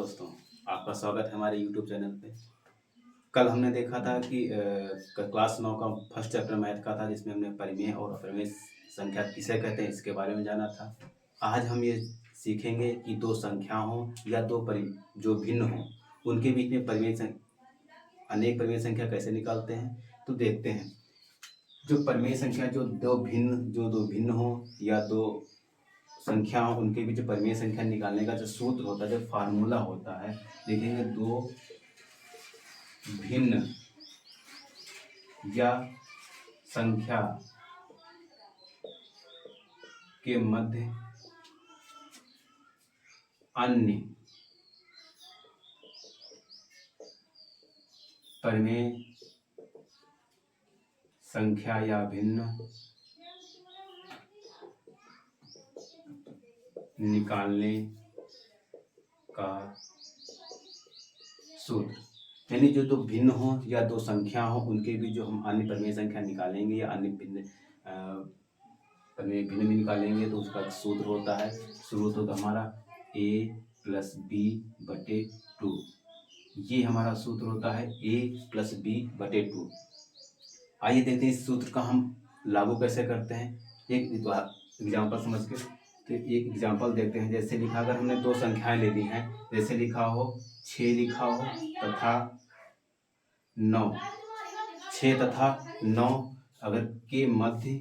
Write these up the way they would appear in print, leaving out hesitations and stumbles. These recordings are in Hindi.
दोस्तों, आपका स्वागत है हमारे YouTube चैनल पे। कल हमने देखा था कि क्लास 9 का फर्स्ट चैप्टर मैथ का था, जिसमें हमने परिमेय और अपरिमेय संख्या किसे कहते हैं इसके बारे में जाना था। आज हम ये सीखेंगे कि दो संख्या हों या जो भिन्न हों, उनके बीच में अनेक परिमेय संख्या कैसे निकालते हैं। तो देखते हैं, जो परिमेय संख्या जो दो भिन्न हों या दो संख्या हो, उनके बीच परिमेय संख्या निकालने का जो सूत्र होता है, जो फार्मूला होता है, देखेंगे दो भिन्न या संख्या के मध्य अन्य परिमेय संख्या या भिन्न निकालने का सूत्र। यानी जो दो भिन्न हो या दो संख्या हो, उनके बीच जो हम अन्य परिमेय संख्या निकालेंगे या अन्य परिमेय भिन्न भी निकालेंगे, तो उसका सूत्र होता है हमारा a + b/2। ये हमारा सूत्र होता है a + b/2। आइए देखते हैं इस सूत्र का हम लागू कैसे करते हैं, एक एग्जाम्पल समझ के। तो एक एग्जाम्पल देखते हैं। जैसे लिखा, अगर हमने दो संख्याएं ले ली हैं, जैसे लिखा हो 6 लिखा हो तथा 9, 6 तथा 9 अगर के मध्य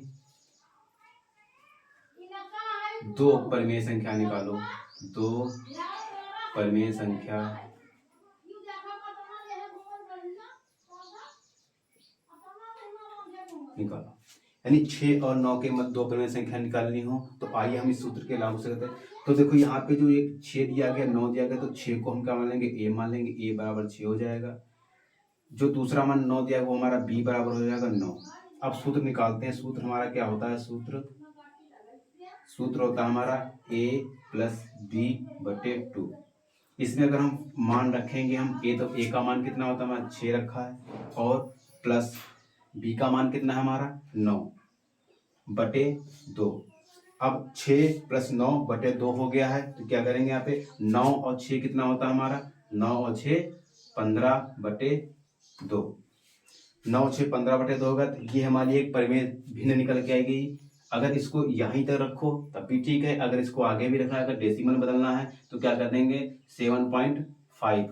दो परिमेय संख्या निकालो, दो परिमेय संख्या निकालो। यानी 6 और 9 के मध्य दो परिमेय संख्या निकालनी हो, तो आइए हम इस सूत्र के लागू से करते हैं। तो देखो, यहाँ पे जो एक 6 दिया गया, 9 दिया गया, तो 6 को हम क्या मान लेंगे, a मान लेंगे। a बराबर 6 हो जाएगा। जो दूसरा मान 9 दिया गया, वो हमारा b बराबर हो जाएगा 9। अब सूत्र निकालते हैं। सूत्र हमारा क्या होता है, सूत्र होता है हमारा a + b/2। इसमें अगर हम मान रखेंगे हम a, तो a का मान कितना होता है हमारा 6 रखा है, और प्लस b का मान कितना है हमारा 9/2। अब 6 + 9/2 हो गया है, तो क्या करेंगे यहाँ पे 9 और 6 कितना होता है हमारा 9 और 6 15/2। 9 6 15/2 होगा, तो ये हमारी एक परिमेय भिन्न निकल के आएगी। अगर इसको यहीं तक रखो तब भी ठीक है, अगर इसको आगे भी रखना है, अगर डेसिमल बदलना है तो क्या कर देंगे 7.5।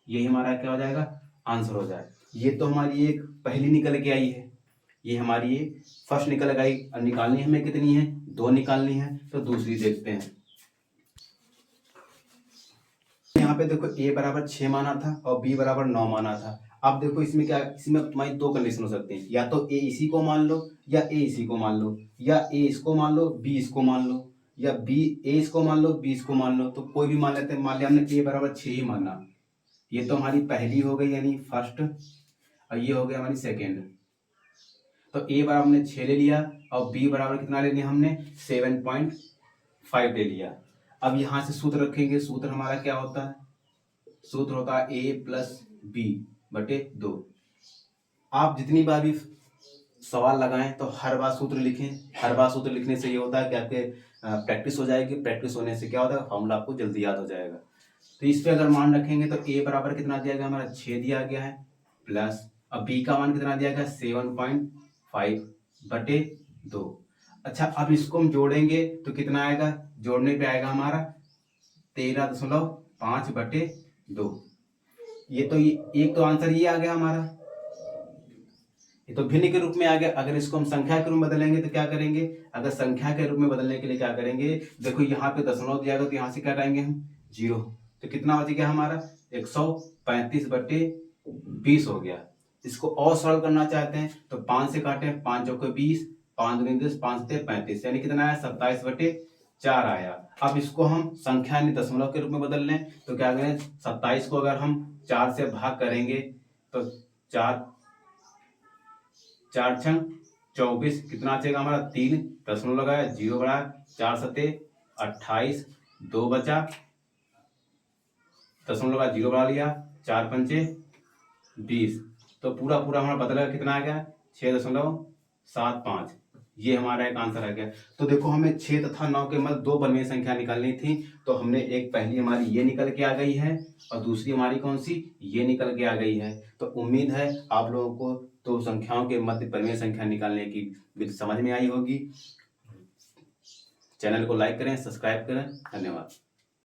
यही हमारा क्या हो जाएगा, आंसर हो जाए। ये तो हमारी एक पहली निकल के आई है, ये हमारी ये फर्स्ट निकल के आई। निकालनी हमें कितनी है, 2 निकालनी है। तो दूसरी देखते हैं। यहाँ पे देखो a बराबर 6 माना था और b बराबर 9 माना था। अब देखो इसमें क्या, इसमें तुम्हारी दो कंडीशन हो सकती हैं, या तो a इसी को मान लो या a इसी को मान लो, या a इसको मान लो b इसको मान लो, या b a इसको मान लो b इसको मान लो। तो कोई भी मान लेते हैं। मान लिया हमने a बराबर 6 ही माना, ये तो हमारी पहली हो गई यानी फर्स्ट, और ये हो गया हमारी सेकेंड। तो a बराबर हमने 6 ले लिया और b बराबर कितना ले लिया हमने 7.5 ले लिया। अब यहाँ से सूत्र रखेंगे। सूत्र हमारा क्या होता है, सूत्र होता है a + b/2। आप जितनी बार भी सवाल लगाएं तो हर बार सूत्र लिखें। हर बार सूत्र लिखने से ये होता है कि आपके प्रैक्टिस हो जाएगी। प्रैक्टिस होने से क्या होता है, फॉर्मूला आपको जल्दी याद हो जाएगा। तो इस पे अगर मान रखेंगे तो a बराबर कितना दिया गया हमारा 6 दिया गया है, प्लस अब b का मान कितना दिया गया 7.5/2। अच्छा, अब इसको हम जोड़ेंगे तो कितना आएगा, जोड़ने पे आएगा हमारा 13.5/2। ये तो एक तो आंसर ये आ गया हमारा, ये तो भिन्न के रूप में आ गया। अगर इसको हम संख्या के रूप में बदलेंगे तो क्या करेंगे, अगर संख्या के रूप में बदलने के लिए क्या करेंगे, देखो यहाँ पे दशमलव दिया गया तो यहाँ से क्या हटाएंगे हम 0, तो कितना बच गया हमारा 135/20 हो गया। इसको और सरल करना चाहते हैं तो 5 से काटे, 5 चौके 20, 5 दूनी 10, 5 से 35, यानी कितना आया 27/4 आया। अब इसको हम संख्या यानी दशमलव के रूप में बदल लें तो क्या करें, 27 को अगर हम 4 से भाग करेंगे तो 4 4 24, कितना बचेगा हमारा 3, दशमलव लगाया 0 बढ़ाया, 4 सते 28, 2 बचा, दशमलव लगा 0 बढ़ा लिया, 4 पंचे 20। तो पूरा पूरा हमारा बदला कितना आ गया 6.75। ये हमारा एक आंसर आ गया। तो देखो हमें 6 तथा 9 के मध्य 2 परिमेय संख्या निकालनी थी, तो हमने एक पहली हमारी ये निकल के आ गई है और दूसरी हमारी कौन सी, ये निकल के आ गई है। तो उम्मीद है आप लोगों को दो संख्याओं के मध्य परिमेय संख्या निकालने की विधि समझ में आई होगी। चैनल को लाइक करें, सब्सक्राइब करें। धन्यवाद।